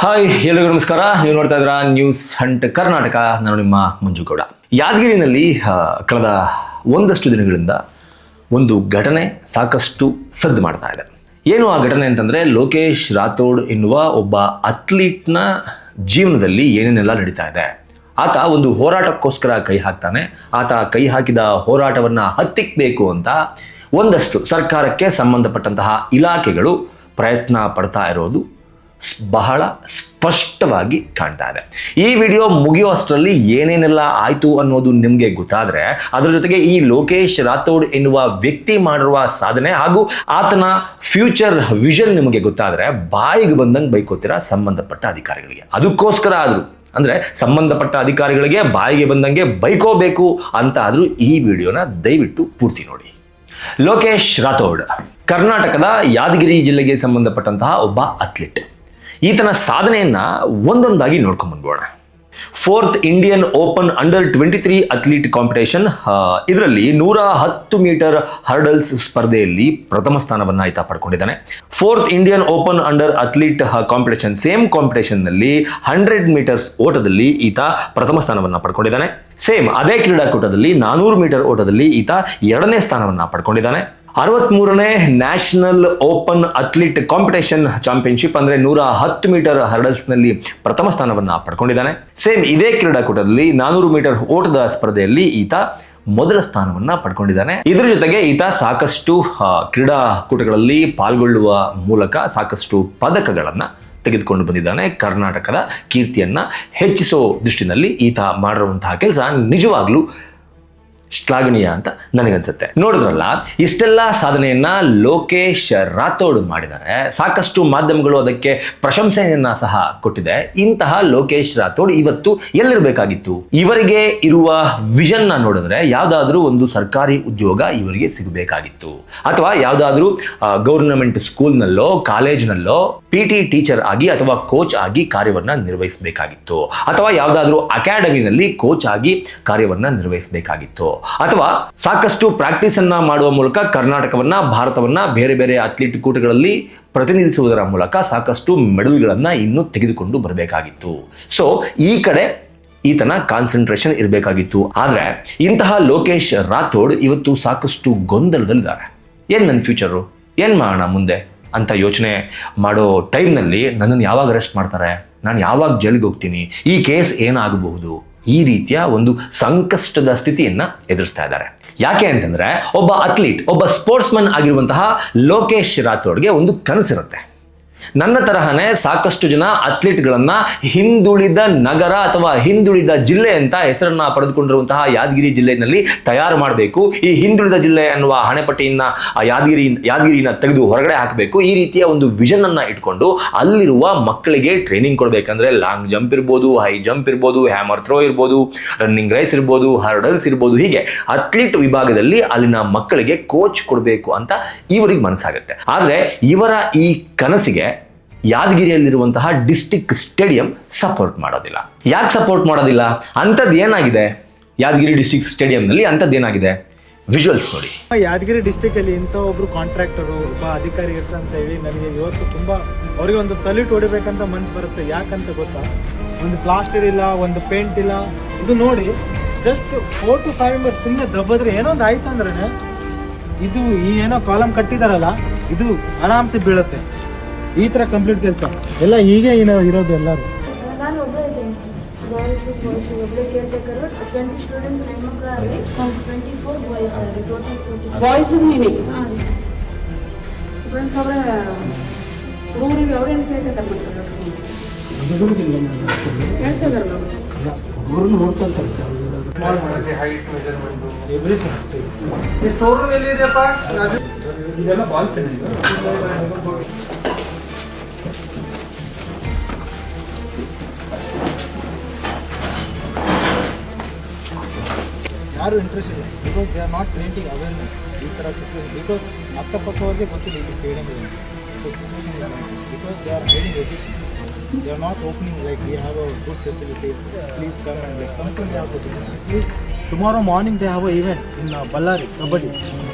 Hi ಎಲ್ಲರಿಗೂ ನಮಸ್ಕಾರ. ನೀವು ನೋಡ್ತಾ ಇದ್ದೀರಾ ನ್ಯೂಸ್ ಹಂಟ್ ಕರ್ನಾಟಕ. ನಾನು ನಿಮ್ಮ ಮಂಜುಗೌಡ. ಯಾದಗಿರಿನಲ್ಲಿ ಕಳೆದ ಒಂದಷ್ಟು ದಿನಗಳಿಂದ ಒಂದು ಘಟನೆ ಸಾಕಷ್ಟು ಸದ್ದು ಮಾಡ್ತಾ ಇದೆ. ಏನು ಆ ಘಟನೆ ಅಂತಂದರೆ, ಲೋಕೇಶ್ ರಾಥೋಡ್ ಎನ್ನುವ ಒಬ್ಬ ಅಥ್ಲೀಟ್ನ ಜೀವನದಲ್ಲಿ ಏನೇನೆಲ್ಲ ನಡೀತಾ ಇದೆ. ಆತ ಒಂದು ಹೋರಾಟಕ್ಕೋಸ್ಕರ ಕೈ ಹಾಕ್ತಾನೆ. ಆತ ಕೈ ಹಾಕಿದ ಹೋರಾಟವನ್ನು ಹತ್ತಿಕ್ಕಬೇಕು ಅಂತ ಒಂದಷ್ಟು ಸರ್ಕಾರಕ್ಕೆ ಸಂಬಂಧಪಟ್ಟಂತಹ ಇಲಾಖೆಗಳು ಪ್ರಯತ್ನ ಪಡ್ತಾ ಇರೋದು ಬಹಳ ಸ್ಪಷ್ಟವಾಗಿ ಕಾಣ್ತಾ ಇದೆ. ಈ ವಿಡಿಯೋ ಮುಗಿಯೋ ಅಷ್ಟರಲ್ಲಿ ಏನೇನೆಲ್ಲ ಆಯಿತು ಅನ್ನೋದು ನಿಮಗೆ ಗೊತ್ತಾದರೆ, ಅದರ ಜೊತೆಗೆ ಈ ಲೋಕೇಶ್ ರಾಥೋಡ್ ಎನ್ನುವ ವ್ಯಕ್ತಿ ಮಾಡಿರುವ ಸಾಧನೆ ಹಾಗೂ ಆತನ ಫ್ಯೂಚರ್ ವಿಷನ್ ನಿಮಗೆ ಗೊತ್ತಾದರೆ ಬಾಯಿಗೆ ಬಂದಂಗೆ ಬೈಕೋತೀರಾ ಸಂಬಂಧಪಟ್ಟ ಅಧಿಕಾರಿಗಳಿಗೆ. ಅದಕ್ಕೋಸ್ಕರ ಆದರೂ ಅಂದರೆ ಸಂಬಂಧಪಟ್ಟ ಅಧಿಕಾರಿಗಳಿಗೆ ಬಾಯಿಗೆ ಬಂದಂಗೆ ಬೈಕೋಬೇಕು ಅಂತ ಆದರೂ ಈ ವಿಡಿಯೋನ ದಯವಿಟ್ಟು ಪೂರ್ತಿ ನೋಡಿ. ಲೋಕೇಶ್ ರಾಥೋಡ್ ಕರ್ನಾಟಕದ ಯಾದಗಿರಿ ಜಿಲ್ಲೆಗೆ ಸಂಬಂಧಪಟ್ಟಂತಹ ಒಬ್ಬ ಅಥ್ಲೀಟ್. ಈತನ ಸಾಧನೆಯನ್ನ ಒಂದೊಂದಾಗಿ ನೋಡ್ಕೊಂಡ್ ಬಂದ್ಬೋಣ. 4th Indian open under 23 athlete competition, ಇದರಲ್ಲಿ 110 ಮೀಟರ್ ಹರ್ಡಲ್ಸ್ ಸ್ಪರ್ಧೆಯಲ್ಲಿ ಪ್ರಥಮ ಸ್ಥಾನವನ್ನು ಈತ ಪಡ್ಕೊಂಡಿದ್ದಾನೆ. 4th Indian open under athlete competition, same ಕಾಂಪಿಟೇಷನ್ನಲ್ಲಿ 100 ಮೀಟರ್ಸ್ ಓಟದಲ್ಲಿ ಈತ ಪ್ರಥಮ ಸ್ಥಾನವನ್ನು ಪಡ್ಕೊಂಡಿದ್ದಾನೆ. ಸೇಮ್ ಅದೇ ಕ್ರೀಡಾಕೂಟದಲ್ಲಿ 400 ಮೀಟರ್ ಓಟದಲ್ಲಿ ಈತ 2ನೇ ಸ್ಥಾನವನ್ನು ಪಡ್ಕೊಂಡಿದ್ದಾನೆ. 63ನೇ national open athlete competition championship ಅಂದರೆ 110 ಮೀಟರ್ ಹರ್ಡಲ್ಸ್ನಲ್ಲಿ ಪ್ರಥಮ ಸ್ಥಾನವನ್ನು ಪಡ್ಕೊಂಡಿದ್ದಾನೆ. ಸೇಮ್ ಇದೇ ಕ್ರೀಡಾಕೂಟದಲ್ಲಿ 400 ಮೀಟರ್ ಓಟದ ಸ್ಪರ್ಧೆಯಲ್ಲಿ ಈತ ಮೊದಲ ಸ್ಥಾನವನ್ನು ಪಡ್ಕೊಂಡಿದ್ದಾನೆ. ಇದರ ಜೊತೆಗೆ ಈತ ಸಾಕಷ್ಟು ಕ್ರೀಡಾಕೂಟಗಳಲ್ಲಿ ಪಾಲ್ಗೊಳ್ಳುವ ಮೂಲಕ ಸಾಕಷ್ಟು ಪದಕಗಳನ್ನು ತೆಗೆದುಕೊಂಡು ಬಂದಿದ್ದಾನೆ. ಕರ್ನಾಟಕದ ಕೀರ್ತಿಯನ್ನ ಹೆಚ್ಚಿಸೋ ದೃಷ್ಟಿನಲ್ಲಿ ಈತ ಮಾಡಿರುವಂತಹ ಕೆಲಸ ನಿಜವಾಗ್ಲೂ ಶ್ಲಾಘನೀಯ ಅಂತ ನನಗನ್ಸುತ್ತೆ. ನೋಡಿದ್ರಲ್ಲ, ಇಷ್ಟೆಲ್ಲ ಸಾಧನೆಯನ್ನ ಲೋಕೇಶ್ ರಾಥೋಡ್ ಮಾಡಿದ್ದಾರೆ. ಸಾಕಷ್ಟು ಮಾಧ್ಯಮಗಳು ಅದಕ್ಕೆ ಪ್ರಶಂಸೆಯನ್ನ ಸಹ ಕೊಟ್ಟಿದೆ. ಇಂತಹ ಲೋಕೇಶ್ ರಾಥೋಡ್ ಇವತ್ತು ಎಲ್ಲಿರಬೇಕಾಗಿತ್ತು? ಇವರಿಗೆ ಇರುವ ವಿಷನ್ ನ ನೋಡಿದ್ರೆ ಯಾವುದಾದ್ರೂ ಒಂದು ಸರ್ಕಾರಿ ಉದ್ಯೋಗ ಇವರಿಗೆ ಸಿಗಬೇಕಾಗಿತ್ತು, ಅಥವಾ ಯಾವುದಾದ್ರೂ ಗೌರ್ನಮೆಂಟ್ ಸ್ಕೂಲ್ನಲ್ಲೋ ಕಾಲೇಜ್ನಲ್ಲೋ PT ಟೀಚರ್ ಆಗಿ ಅಥವಾ ಕೋಚ್ ಆಗಿ ಕಾರ್ಯವನ್ನ ನಿರ್ವಹಿಸಬೇಕಾಗಿತ್ತು, ಅಥವಾ ಯಾವುದಾದ್ರೂ ಅಕಾಡೆಮಿನಲ್ಲಿ ಕೋಚ್ ಆಗಿ ಕಾರ್ಯವನ್ನ ನಿರ್ವಹಿಸಬೇಕಾಗಿತ್ತು, ಅಥವಾ ಸಾಕಷ್ಟು ಪ್ರಾಕ್ಟೀಸ್ ಅನ್ನ ಮಾಡುವ ಮೂಲಕ ಕರ್ನಾಟಕವನ್ನ, ಭಾರತವನ್ನ ಬೇರೆ ಬೇರೆ ಅಥ್ಲೀಟ್ ಕೂಟಗಳಲ್ಲಿ ಪ್ರತಿನಿಧಿಸುವುದರ ಮೂಲಕ ಸಾಕಷ್ಟು ಮೆಡಲ್ಗಳನ್ನ ಇನ್ನೂ ತೆಗೆದುಕೊಂಡು ಬರಬೇಕಾಗಿತ್ತು. ಸೊ ಈ ಕಡೆ ಈತನ ಕಾನ್ಸಂಟ್ರೇಷನ್ ಇರಬೇಕಾಗಿತ್ತು. ಆದ್ರೆ ಇಂತಹ ಲೋಕೇಶ್ ರಾಥೋಡ್ ಇವತ್ತು ಸಾಕಷ್ಟು ಗೊಂದಲದಲ್ಲಿದ್ದಾರೆ. ಏನ್ ನನ್ನ ಫ್ಯೂಚರು, ಏನ್ ಮಾಡೋಣ ಮುಂದೆ ಅಂತ ಯೋಚನೆ ಮಾಡೋ ಟೈಮ್ನಲ್ಲಿ ನನ್ನನ್ನು ಯಾವಾಗ ಅರೆಸ್ಟ್ ಮಾಡ್ತಾರೆ, ನಾನು ಯಾವಾಗ ಜೈಲಿಗೆ ಹೋಗ್ತೀನಿ, ಈ ಕೇಸ್ ಏನಾಗಬಹುದು, ಈ ರೀತಿಯ ಒಂದು ಸಂಕಷ್ಟದ ಸ್ಥಿತಿಯನ್ನ ಎದುರಿಸ್ತಾ ಇದ್ದಾರೆ. ಯಾಕೆ ಅಂತಂದ್ರೆ, ಒಬ್ಬ ಅಥ್ಲೀಟ್, ಒಬ್ಬ ಸ್ಪೋರ್ಟ್ಸ್ಮನ್ ಆಗಿರುವಂತಹ ಲೋಕೇಶ್ ರಾಥೋಡ್ಗೆ ಒಂದು ಕನಸಿರುತ್ತೆ. ನನ್ನ ತರಹನೇ ಸಾಕಷ್ಟು ಜನ ಅಥ್ಲೀಟ್ಗಳನ್ನ ಹಿಂದುಳಿದ ನಗರ ಅಥವಾ ಹಿಂದುಳಿದ ಜಿಲ್ಲೆ ಅಂತ ಹೆಸರನ್ನ ಪಡೆದುಕೊಂಡಿರುವಂತಹ ಯಾದಗಿರಿ ಜಿಲ್ಲೆಯಲ್ಲಿ ತಯಾರು ಮಾಡಬೇಕು. ಈ ಹಿಂದುಳಿದ ಜಿಲ್ಲೆ ಅನ್ನುವ ಹಣೆಪಟ್ಟಿಯಿಂದ ಯಾದಗಿರಿನ ತೆಗೆದು ಹೊರಗಡೆ ಹಾಕಬೇಕು. ಈ ರೀತಿಯ ಒಂದು ವಿಷನ್ ಅನ್ನ ಇಟ್ಕೊಂಡು ಅಲ್ಲಿರುವ ಮಕ್ಕಳಿಗೆ ಟ್ರೈನಿಂಗ್ ಕೊಡಬೇಕಂದ್ರೆ ಲಾಂಗ್ ಜಂಪ್ ಇರ್ಬೋದು, ಹೈ ಜಂಪ್ ಇರ್ಬೋದು, ಹ್ಯಾಮರ್ ಥ್ರೋ ಇರ್ಬೋದು, ರನ್ನಿಂಗ್ ರೇಸ್ ಇರ್ಬೋದು, ಹರ್ಡಲ್ಸ್ ಇರ್ಬೋದು, ಹೀಗೆ ಅಥ್ಲೀಟ್ ವಿಭಾಗದಲ್ಲಿ ಅಲ್ಲಿನ ಮಕ್ಕಳಿಗೆ ಕೋಚ್ ಕೊಡಬೇಕು ಅಂತ ಇವರಿಗೆ ಮನಸ್ಸಾಗುತ್ತೆ. ಆದ್ರೆ ಇವರ ಈ ಕನಸಿಗೆ ಯಾದಗಿರಿಯಲ್ಲಿರುವಂತಹ ಡಿಸ್ಟಿಕ್ ಸ್ಟೇಡಿಯಂ ಸಪೋರ್ಟ್ ಮಾಡೋದಿಲ್ಲ. ಯಾಕೆ ಸಪೋರ್ಟ್ ಮಾಡೋದಿಲ್ಲ? ಅಂಥದ್ದು ಏನಾಗಿದೆ ಯಾದಗಿರಿ ಡಿಸ್ಟಿಕ್ ಸ್ಟೇಡಿಯಂನಲ್ಲಿ? ಅಂಥದ್ದು ಏನಾಗಿದೆ? ವಿಜುವಲ್ಸ್ ನೋಡಿ. ಯಾದಗಿರಿ ಡಿಸ್ಟಿಕ್ ಅಲ್ಲಿ ಇಂಥ ಒಬ್ರು ಕಾಂಟ್ರಾಕ್ಟರು, ಒಬ್ಬ ಅಧಿಕಾರಿ ಇರ್ತಾರೆ ಅಂತ ಹೇಳಿ ನನಗೆ ಇವತ್ತು ತುಂಬಾ ಅವ್ರಿಗೆ ಒಂದು ಸಲ್ಯೂಟ್ ಹೊಡಿಬೇಕಂತ ಮನ್ಸು ಬರುತ್ತೆ. ಯಾಕಂತ ಗೊತ್ತಾ, ಒಂದು ಪ್ಲಾಸ್ಟರ್ ಇಲ್ಲ, ಒಂದು ಪೇಂಟ್ ಇಲ್ಲ. ಇದು ನೋಡಿ, ಜಸ್ಟ್ 4 to 5 ಮೆಂಬರ್ಸ್ ಸುಮ್ಮನೆ ದಬ್ಬದ್ರೆ ಏನೊಂದು ಆಯ್ತು ಅಂದ್ರೆ, ಇದು ಈ ಏನೋ ಕಾಲಮ್ ಕಟ್ಟಿದಾರಲ್ಲ, ಇದು ಆರಾಮ್ಸೆ ಬೀಳುತ್ತೆ. ಈ ತರ ಕಂಪ್ಲೀಟ್ ಕೆಲಸ ಎಲ್ಲ ಹೀಗೆ ಇರೋದು ಎಲ್ಲರೂ. ನಾನು ಒಬ್ಬ ಒಬ್ಬರು ಕೇಳ್ಬೇಕಾದ್ರೆ 20 ಸ್ಟೂಡೆಂಟ್ಸ್ ಹೆಣ್ಮಕ್ಳಾಗಿ 24 ಬಾಯ್ಸ್ ಆಗಿ ಟೋಟಲ್ 40 ಬಾಯ್ಸ್ ನೀನೆ ಫ್ರೆಂಡ್ಸ್ ಅವರ ಊರಿಗೆ ಅವ್ರೇನು ಕೇಳ್ತಾರೆ ಹೇಳ್ತಿದಾರೆ ಅವ್ರನ್ನ ನೋಡ್ತಾರೆ. ಹೈಟ್ ಮೆಜರ್ಮೆಂಟ್ ಈ ಸ್ಟೋರ್ ರೂಮ್ ಎಲ್ಲಿ ಇದೆಯಪ್ಪ? ಇದೆಲ್ಲ ಬಾಲ್ಸ್ ಯಾರು ಇಂಟ್ರೆಸ್ಟ್ ಇಲ್ಲ, because they are not creating awareness ಈ ಥರ ಸಿಚುವೇಶನ್. ಬಿಕಾಸ್ ಅಕ್ಕಪಕ್ಕವ್ರಿಗೆ ಗೊತ್ತಿಲ್ಲ ಇಲ್ಲಿ ಸ್ಟೇಡಿಯಂ ಇದೆ. ಸೊ ಸಿಚುವೇಶನ್ ಇಲ್ಲ, because they are hiding everything. They are not opening like we have a good facility. Please come and like something they have to do. Please, tomorrow morning they have an event in Ballari Kabaddi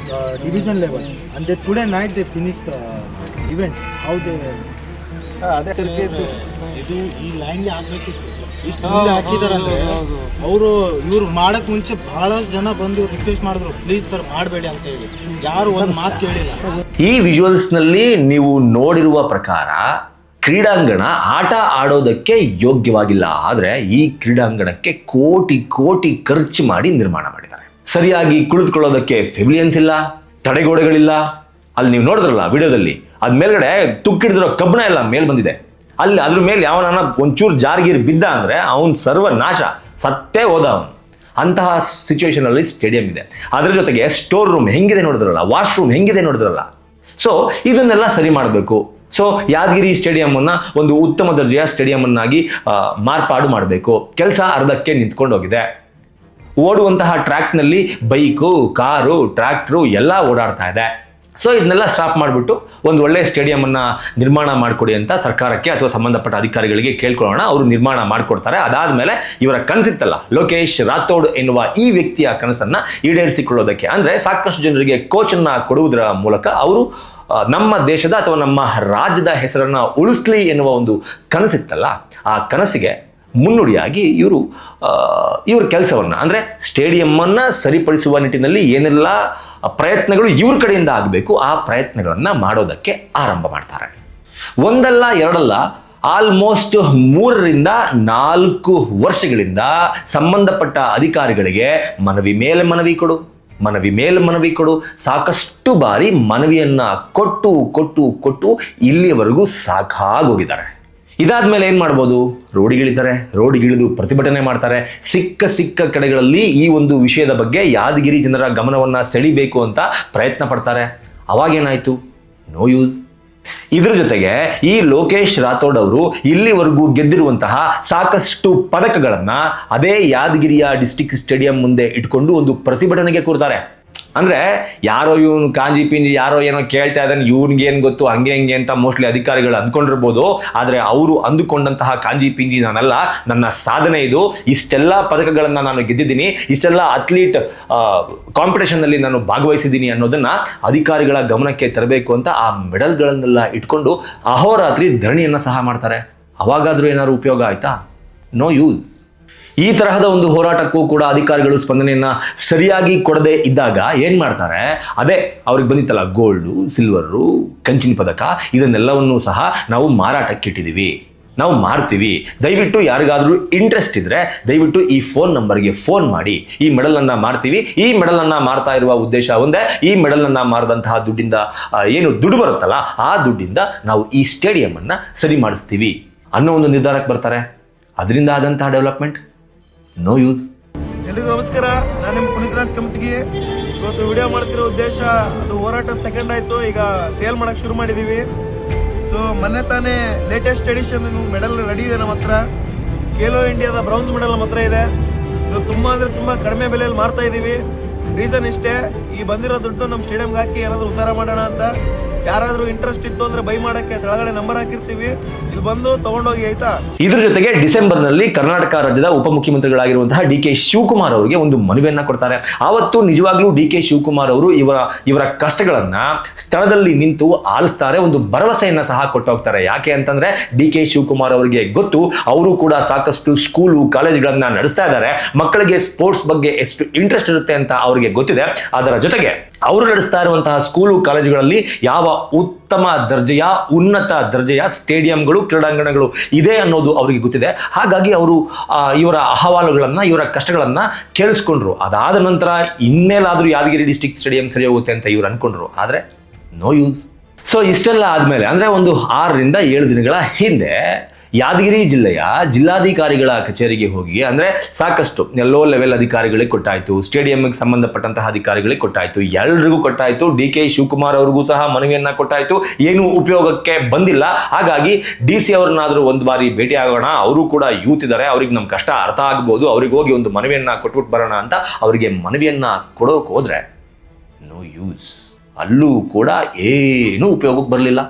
division level, and today night they finished the event. How they ಇದು ಈ ಲೈನ್ಗೆ ಆಗ್ಬೇಕಿತ್ತು. ಇಷ್ಟು ಮುಂದೆ ಹಾಕಿದಾರಂದ್ರೆ ಅವರು ಇವ್ರು ಮಾಡಕ್ ಮುಂಚೆ ಬಹಳಷ್ಟು ಜನ ಬಂದು ರಿಕ್ವೆಸ್ಟ್ ಮಾಡಿದ್ರು, ಪ್ಲೀಸ್ ಸರ್ ಮಾಡಬೇಡಿ ಅಂತ ಹೇಳಿ. ಯಾರು ಒಂದು ಮಾತು ಕೇಳಿಲ್ಲ. ಈ ವಿಜುವಲ್ಸ್ನಲ್ಲಿ ನೀವು ನೋಡಿರುವ ಪ್ರಕಾರ ಕ್ರೀಡಾಂಗಣ ಆಟ ಆಡೋದಕ್ಕೆ ಯೋಗ್ಯವಾಗಿಲ್ಲ. ಆದರೆ ಈ ಕ್ರೀಡಾಂಗಣಕ್ಕೆ ಕೋಟಿ ಕೋಟಿ ಖರ್ಚು ಮಾಡಿ ನಿರ್ಮಾಣ ಮಾಡಿದ್ದಾರೆ. ಸರಿಯಾಗಿ ಕುಳಿತುಕೊಳ್ಳೋದಕ್ಕೆ ಫೆವಿಲಿಯನ್ಸ್ ಇಲ್ಲ, ತಡೆಗೋಡೆಗಳಿಲ್ಲ. ಅಲ್ಲಿ ನೀವು ನೋಡಿದ್ರಲ್ಲ ವಿಡಿಯೋದಲ್ಲಿ, ಅದ್ ಮೇಲ್ಗಡೆ ತುಕ್ಕಿಡಿದಿರೋ ಕಬ್ಬಣ ಎಲ್ಲ ಮೇಲ್ ಬಂದಿದೆ. ಅಲ್ಲಿ ಅದ್ರ ಮೇಲೆ ಯಾವನ ಒಂಚೂರು ಜಾರ್ಗೀರ್ ಬಿದ್ದ ಅಂದ್ರೆ ಅವನ್ ಸರ್ವನಾಶ, ಸತ್ತೇ ಹೋದ ಅವನು. ಅಂತಹ ಸಿಚುವೇಶನ್ ಅಲ್ಲಿ ಸ್ಟೇಡಿಯಂ ಇದೆ. ಅದರ ಜೊತೆಗೆ ಸ್ಟೋರ್ ರೂಮ್ ಹೆಂಗಿದೆ ನೋಡಿದ್ರಲ್ಲ, ವಾಶ್ರೂಮ್ ಹೆಂಗಿದೆ ನೋಡಿದ್ರಲ್ಲ. ಸೊ ಇದನ್ನೆಲ್ಲ ಸರಿ ಮಾಡಬೇಕು. ಸೊ ಯಾದಗಿರಿ ಸ್ಟೇಡಿಯಂ ಅನ್ನ ಒಂದು ಉತ್ತಮ ದರ್ಜೆಯ ಸ್ಟೇಡಿಯಂ ಅನ್ನಾಗಿ ಮಾರ್ಪಾಡು ಮಾಡಬೇಕು. ಕೆಲಸ ಅರ್ಧಕ್ಕೆ ನಿಂತ್ಕೊಂಡು ಹೋಗಿದೆ. ಓಡುವಂತಹ ಟ್ರ್ಯಾಕ್ನಲ್ಲಿ ಬೈಕು, ಕಾರು, ಟ್ರ್ಯಾಕ್ಟ್ರು ಎಲ್ಲ ಓಡಾಡ್ತಾ ಇದೆ. ಸೊ ಇದನ್ನೆಲ್ಲ ಸ್ಟಾಪ್ ಮಾಡಿಬಿಟ್ಟು ಒಂದು ಒಳ್ಳೆ ಸ್ಟೇಡಿಯಂ ಅನ್ನ ನಿರ್ಮಾಣ ಮಾಡಿಕೊಡಿ ಅಂತ ಸರ್ಕಾರಕ್ಕೆ ಅಥವಾ ಸಂಬಂಧಪಟ್ಟ ಅಧಿಕಾರಿಗಳಿಗೆ ಕೇಳ್ಕೊಳ್ಳೋಣ. ಅವರು ನಿರ್ಮಾಣ ಮಾಡಿಕೊಡ್ತಾರೆ. ಅದಾದ್ಮೇಲೆ ಇವರ ಕನಸಿತ್ತಲ್ಲ, ಲೋಕೇಶ್ ರಾಥೋಡ್ ಎನ್ನುವ ಈ ವ್ಯಕ್ತಿಯ ಕನಸನ್ನ ಈಡೇರಿಸಿಕೊಳ್ಳೋದಕ್ಕೆ, ಅಂದ್ರೆ ಸಾಕಷ್ಟು ಜನರಿಗೆ ಕೋಚ್ ಅನ್ನ ಕೊಡುವುದರ ಮೂಲಕ ಅವರು ನಮ್ಮ ದೇಶದ ಅಥವಾ ನಮ್ಮ ರಾಜ್ಯದ ಹೆಸರನ್ನ ಉಳಿಸ್ಲಿ ಎನ್ನುವ ಒಂದು ಕನಸಿತ್ತಲ್ಲ, ಆ ಕನಸಿಗೆ ಮುನ್ನುಡಿಯಾಗಿ ಇವ್ರ ಕೆಲಸವನ್ನ, ಅಂದ್ರೆ ಸ್ಟೇಡಿಯಂ ಅನ್ನ ಸರಿಪಡಿಸುವ ನಿಟ್ಟಿನಲ್ಲಿ ಏನೆಲ್ಲ ಪ್ರಯತ್ನಗಳು ಇವ್ರ ಕಡೆಯಿಂದ ಆಗಬೇಕು ಆ ಪ್ರಯತ್ನಗಳನ್ನ ಮಾಡೋದಕ್ಕೆ ಆರಂಭ ಮಾಡ್ತಾರೆ. ಒಂದಲ್ಲ ಎರಡಲ್ಲ, ಆಲ್ಮೋಸ್ಟ್ 3 ರಿಂದ 4 ವರ್ಷಗಳಿಂದ ಸಂಬಂಧಪಟ್ಟ ಅಧಿಕಾರಿಗಳಿಗೆ ಮನವಿ ಮೇಲೆ ಮನವಿ ಕೊಡು ಸಾಕಷ್ಟು ಬಾರಿ ಮನವಿಯನ್ನ ಕೊಟ್ಟು ಇಲ್ಲಿಯವರೆಗೂ ಸಾಕಾಗೋಗಿದ್ದಾರೆ. ಇದಾದ್ಮೇಲೆ ಏನ್ ಮಾಡ್ಬೋದು? ರೋಡಿಗಿಳಿದು ಪ್ರತಿಭಟನೆ ಮಾಡ್ತಾರೆ. ಸಿಕ್ಕ ಕಡೆಗಳಲ್ಲಿ ಈ ಒಂದು ವಿಷಯದ ಬಗ್ಗೆ ಯಾದಗಿರಿ ಜನರ ಗಮನವನ್ನ ಸೆಳಿಬೇಕು ಅಂತ ಪ್ರಯತ್ನ ಪಡ್ತಾರೆ. ಅವಾಗೇನಾಯ್ತು? No use. ಇದ್ರ ಜೊತೆಗೆ ಈ ಲೋಕೇಶ್ ರಾಥೋಡ್ ಅವರು ಇಲ್ಲಿವರೆಗೂ ಗೆದ್ದಿರುವಂತಹ ಸಾಕಷ್ಟು ಪದಕಗಳನ್ನ ಅದೇ ಯಾದಗಿರಿಯ ಡಿಸ್ಟ್ರಿಕ್ಟ್ ಸ್ಟೇಡಿಯಂ ಮುಂದೆ ಇಟ್ಕೊಂಡು ಒಂದು ಪ್ರತಿಭಟನೆಗೆ ಕೂರ್ತಾರೆ. ಅಂದ್ರೆ ಯಾರೋ ಇವನು ಕಾಂಜಿ ಪಿಂಜಿ ಯಾರೋ ಏನೋ ಕೇಳ್ತಾ ಇದ್ದಾನೆ, ಇವ್ನಿಗೆ ಏನ್ ಗೊತ್ತು, ಹಂಗೆ ಅಂತ ಮೋಸ್ಟ್ಲಿ ಅಧಿಕಾರಿಗಳು ಅಂದ್ಕೊಂಡಿರ್ಬೋದು. ಆದ್ರೆ ಅವರು ಅಂದುಕೊಂಡಂತಹ ಕಾಂಜಿ ಪಿಂಜಿ ನಾನಲ್ಲ, ನನ್ನ ಸಾಧನೆ ಇದು. ಇಷ್ಟೆಲ್ಲ ಪದಕಗಳನ್ನ ನಾನು ಗೆದ್ದಿದ್ದೀನಿ, ಇಷ್ಟೆಲ್ಲ ಅಥ್ಲೀಟ್ ಕಾಂಪಿಟೇಷನ್ ನಲ್ಲಿ ನಾನು ಭಾಗವಹಿಸಿದ್ದೀನಿ ಅನ್ನೋದನ್ನ ಅಧಿಕಾರಿಗಳ ಗಮನಕ್ಕೆ ತರಬೇಕು ಅಂತ ಆ ಮೆಡಲ್ಗಳನ್ನೆಲ್ಲ ಇಟ್ಕೊಂಡು ಅಹೋರಾತ್ರಿ ಧರಣಿಯನ್ನ ಸಹ ಮಾಡ್ತಾರೆ. ಅವಾಗಾದ್ರೂ ಏನಾದ್ರು ಉಪಯೋಗ ಆಯ್ತಾ? No use. ಈ ತರಹದ ಒಂದು ಹೋರಾಟಕ್ಕೂ ಕೂಡ ಅಧಿಕಾರಿಗಳು ಸ್ಪಂದನೆಯನ್ನ ಸರಿಯಾಗಿ ಕೊಡದೆ ಇದ್ದಾಗ ಏನ್ ಮಾಡ್ತಾರೆ? ಅದೇ ಅವ್ರಿಗೆ ಬಂದಿತ್ತಲ್ಲ ಗೋಲ್ಡು, ಸಿಲ್ವರು, ಕಂಚಿನ ಪದಕ, ಇದನ್ನೆಲ್ಲವನ್ನೂ ಸಹ ನಾವು ಮಾರಾಟಕ್ಕೆ ಇಟ್ಟಿದ್ದೀವಿ, ನಾವು ಮಾರ್ತೀವಿ, ದಯವಿಟ್ಟು ಯಾರಿಗಾದ್ರೂ ಇಂಟ್ರೆಸ್ಟ್ ಇದ್ರೆ ದಯವಿಟ್ಟು ಈ ಫೋನ್ ನಂಬರ್ಗೆ ಫೋನ್ ಮಾಡಿ, ಈ ಮೆಡಲ್ ಅನ್ನ ಮಾರ್ತೀವಿ. ಈ ಮೆಡಲ್ ಅನ್ನ ಮಾರ್ತಾ ಇರುವ ಉದ್ದೇಶ ಒಂದೇ, ಈ ಮೆಡಲ್ ಅನ್ನ ಮಾರದಂತಹ ದುಡ್ಡಿಂದ ಏನು ದುಡ್ಡು ಬರುತ್ತಲ್ಲ ಆ ದುಡ್ಡಿಂದ ನಾವು ಈ ಸ್ಟೇಡಿಯಂ ಅನ್ನ ಸರಿ ಮಾಡಿಸ್ತೀವಿ ಅನ್ನೋ ಒಂದು ನಿರ್ಧಾರಕ್ಕೆ ಬರ್ತಾರೆ. ಅದರಿಂದ ಆದಂತಹ ಡೆವಲಪ್ಮೆಂಟ್ ನೋ ಯೂಸ್. ಎಲ್ರಿಗೂ ನಮಸ್ಕಾರ, ನಾನು ನಿಮ್ಮ ಪುನೀತ್ ರಾಜ್ ಕಮತ್ಗಿ. ಇವತ್ತು ವಿಡಿಯೋ ಮಾಡ್ತಿರೋ ಉದ್ದೇಶ, ಅದು ಹೋರಾಟ ಸೆಕೆಂಡ್ ಆಯ್ತು, ಈಗ ಸೇಲ್ ಮಾಡಕ್ ಶುರು ಮಾಡಿದೀವಿ. ಸೊ ಮೊನ್ನೆ ತಾನೇ ಲೇಟೆಸ್ಟ್ ಎಡಿಷನ್ ಮೆಡಲ್ ರೆಡಿ ಇದೆ ನಮ್ಮ ಹತ್ರ. ಖೇಲೋ ಇಂಡಿಯಾದ ಬ್ರೌನ್ಸ್ ಮೆಡಲ್ ನಮ್ಮ ಹತ್ರ ಇದೆ. ಇದು ತುಂಬಾ ಅಂದ್ರೆ ತುಂಬಾ ಕಡಿಮೆ ಬೆಲೆಯಲ್ಲಿ ಮಾರ್ತಾ ಇದೀವಿ. ರೀಸನ್ ಇಷ್ಟೇ, ಈ ಬಂದಿರೋ ದುಡ್ಡು ನಮ್ಮ ಸ್ಟೇಡಿಯಂಗೆ ಹಾಕಿ ಏನಾದ್ರು ಉದ್ಧಾರ ಮಾಡೋಣ ಅಂತ. ಯಾರಾದ್ರೂ ಇಂಟ್ರೆಸ್ಟ್ ಇತ್ತು ಅಂದ್ರೆ ಬೈ ಮಾಡಕ್ಕೆ ಕೆಳಗಡೆ ನಂಬರ್ ಹಾಕಿರ್ತೀವಿ, ಇಲ್ಲಿ ಬಂದು ತಗೊಂಡೋಗಿ, ಆಯ್ತಾ? ಇದ್ರ ಜೊತೆಗೆ ಡಿಸೆಂಬರ್ನಲ್ಲಿ ಕರ್ನಾಟಕ ರಾಜ್ಯದ ಉಪಮುಖ್ಯಮಂತ್ರಿಗಳಾಗಿರುವಂತಹ ಡಿ.ಕೆ. ಶಿವಕುಮಾರ್ ಅವರಿಗೆ ಒಂದು ಮನವಿಯನ್ನ ಕೊಡ್ತಾರೆ. ಆವತ್ತು ನಿಜವಾಗ್ಲೂ ಡಿ.ಕೆ. ಶಿವಕುಮಾರ್ ಅವರು ಇವರ ಕಷ್ಟಗಳನ್ನ ಸ್ಥಳದಲ್ಲಿ ನಿಂತು ಆಲಿಸ್ತಾರೆ, ಒಂದು ಭರವಸೆಯನ್ನ ಸಹ ಕೊಟ್ಟೋಗ್ತಾರೆ. ಯಾಕೆ ಅಂತಂದ್ರೆ ಡಿ.ಕೆ. ಶಿವಕುಮಾರ್ ಅವರಿಗೆ ಗೊತ್ತು, ಅವರು ಕೂಡ ಸಾಕಷ್ಟು ಸ್ಕೂಲು ಕಾಲೇಜ್ಗಳನ್ನ ನಡೆಸ್ತಾ ಇದ್ದಾರೆ. ಮಕ್ಕಳಿಗೆ ಸ್ಪೋರ್ಟ್ಸ್ ಬಗ್ಗೆ ಎಷ್ಟು ಇಂಟ್ರೆಸ್ಟ್ ಇರುತ್ತೆ ಅಂತ ಅವರಿಗೆ ಗೊತ್ತಿದೆ. ಅದರ ಜೊತೆಗೆ ಅವರು ನಡೆಸ್ತಾ ಇರುವಂತಹ ಸ್ಕೂಲು ಕಾಲೇಜುಗಳಲ್ಲಿ ಯಾವ ಉತ್ತಮ ದರ್ಜೆಯ ಉನ್ನತ ದರ್ಜೆಯ ಸ್ಟೇಡಿಯಂಗಳು, ಕ್ರೀಡಾಂಗಣಗಳು ಇದೆ ಅನ್ನೋದು ಅವರಿಗೆ ಗೊತ್ತಿದೆ. ಹಾಗಾಗಿ ಅವರು ಇವರ ಅಹವಾಲುಗಳನ್ನ, ಇವರ ಕಷ್ಟಗಳನ್ನ ಕೇಳಿಸ್ಕೊಂಡ್ರು. ಅದಾದ ನಂತರ ಇನ್ನೇಲಾದ್ರೂ ಯಾದಗಿರಿ ಡಿಸ್ಟ್ರಿಕ್ಟ್ ಸ್ಟೇಡಿಯಂ ಸರಿ ಹೋಗುತ್ತೆ ಅಂತ ಇವ್ರು ಅನ್ಕೊಂಡ್ರು. ಆದ್ರೆ ನೋ ಯೂಸ್. ಸೊ ಇಷ್ಟೆಲ್ಲ ಆದ್ಮೇಲೆ, ಅಂದ್ರೆ ಒಂದು 6 ರಿಂದ 7 ದಿನಗಳ ಹಿಂದೆ ಯಾದಗಿರಿ ಜಿಲ್ಲೆಯ ಜಿಲ್ಲಾಧಿಕಾರಿಗಳ ಕಚೇರಿಗೆ ಹೋಗಿ, ಅಂದ್ರೆ ಸಾಕಷ್ಟು ಲೋ ಲೆವೆಲ್ ಅಧಿಕಾರಿಗಳಿಗೆ ಕೊಟ್ಟಾಯ್ತು, ಸ್ಟೇಡಿಯಂಗೆ ಸಂಬಂಧಪಟ್ಟಂತಹ ಅಧಿಕಾರಿಗಳಿಗೆ ಕೊಟ್ಟಾಯ್ತು, ಎಲ್ರಿಗೂ ಕೊಟ್ಟಾಯ್ತು, ಡಿ.ಕೆ. ಶಿವಕುಮಾರ್ ಅವ್ರಿಗೂ ಸಹ ಮನವಿಯನ್ನ ಕೊಟ್ಟಾಯ್ತು. ಏನು ಉಪಯೋಗಕ್ಕೆ ಬಂದಿಲ್ಲ. ಹಾಗಾಗಿ DC ಅವ್ರನ್ನಾದ್ರೂ ಒಂದು ಬಾರಿ ಭೇಟಿ ಆಗೋಣ, ಅವರು ಕೂಡ ಯೂತ್ ಇದ್ದಾರೆ, ಅವ್ರಿಗೆ ನಮ್ಮ ಕಷ್ಟ ಅರ್ಥ ಆಗ್ಬೋದು, ಅವ್ರಿಗೆ ಹೋಗಿ ಒಂದು ಮನವಿಯನ್ನ ಕೊಟ್ಬಿಟ್ಟು ಬರೋಣ ಅಂತ ಅವರಿಗೆ ಮನವಿಯನ್ನ ಕೊಡೋಕೆ ಹೋದ್ರೆ ನೋ ಯೂಸ್. ಅಲ್ಲೂ ಕೂಡ ಏನೂ ಉಪಯೋಗಕ್ಕೆ ಬರಲಿಲ್ಲ.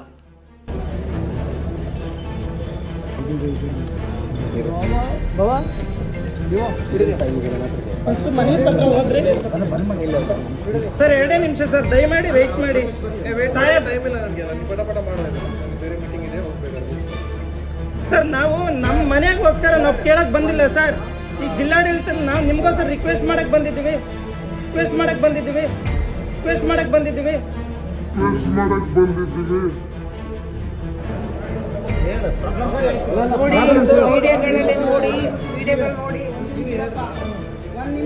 ಸರ್ 2 ನಿಮಿಷ ಸರ್, ದಯಮಾಡಿ ವೆಯ್ಟ್ ಮಾಡಿ. ಟೈಮ್ ಇಲ್ಲ ನನಗೆ, ನಾನು ಪಟ ಮಾಡೋದು, ಬೇರೆ ಮೀಟಿಂಗ್ ಇದೆ, ಹೋಗ್ಬೇಕು. ಸರ್ ನಾವು ನಮ್ಮ ಮನೆಗೋಸ್ಕರ ನಾವು ಕೇಳಕ್ ಬಂದಿಲ್ಲ ಸರ್. ಈ ಜಿಲ್ಲಾಡಳಿತ ನಾವು ನಿಮ್ಗೋಸ್ಕರ ರಿಕ್ವೆಸ್ಟ್ ಮಾಡಕ್ ಬಂದಿದ್ದೀವಿ. ನೋಡಿ ವಿಡಿಯೋಗಳಲ್ಲಿ ನೋಡಿ ವಿಡಿಯೋಗಳು ನೋಡಿ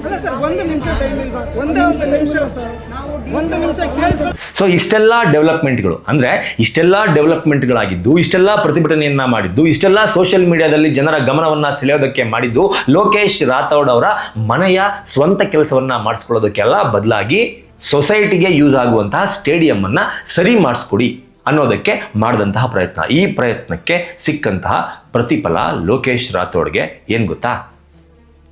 ಅಲ್ಲ ಸರ್, ಒಂದು ನಿಮಿಷ ಟೈಮ್ ಇಲ್ವಾ? ಒಂದು ನಿಮಿಷ ಕೇಳಿ ಸರ್. ಸೊ ಇಷ್ಟೆಲ್ಲ ಡೆವಲಪ್ಮೆಂಟ್ಗಳು ಅಂದರೆ ಇಷ್ಟೆಲ್ಲ ಡೆವಲಪ್ಮೆಂಟ್ಗಳಾಗಿದ್ದು, ಇಷ್ಟೆಲ್ಲ ಪ್ರತಿಭಟನೆಯನ್ನ ಮಾಡಿದ್ದು, ಇಷ್ಟೆಲ್ಲ ಸೋಷಿಯಲ್ ಮೀಡಿಯಾದಲ್ಲಿ ಜನರ ಗಮನವನ್ನು ಸೆಳೆಯೋದಕ್ಕೆ ಮಾಡಿದ್ದು ಲೋಕೇಶ್ ರಾಥೋಡ್ ಅವರ ಮನೆಯ ಸ್ವಂತ ಕೆಲಸವನ್ನ ಮಾಡಿಸ್ಕೊಳ್ಳೋದಕ್ಕೆಲ್ಲ ಬದಲಾಗಿ ಸೊಸೈಟಿಗೆ ಯೂಸ್ ಆಗುವಂತಹ ಸ್ಟೇಡಿಯಂ ಅನ್ನ ಸರಿ ಮಾಡಿಸ್ಕೊಡಿ ಅನ್ನೋದಕ್ಕೆ ಮಾಡಿದಂತಹ ಪ್ರಯತ್ನ. ಈ ಪ್ರಯತ್ನಕ್ಕೆ ಸಿಕ್ಕಂತಹ ಪ್ರತಿಫಲ ಲೋಕೇಶ್ ರಾಥೋಡ್ಗೆ ಏನ್ ಗೊತ್ತಾ?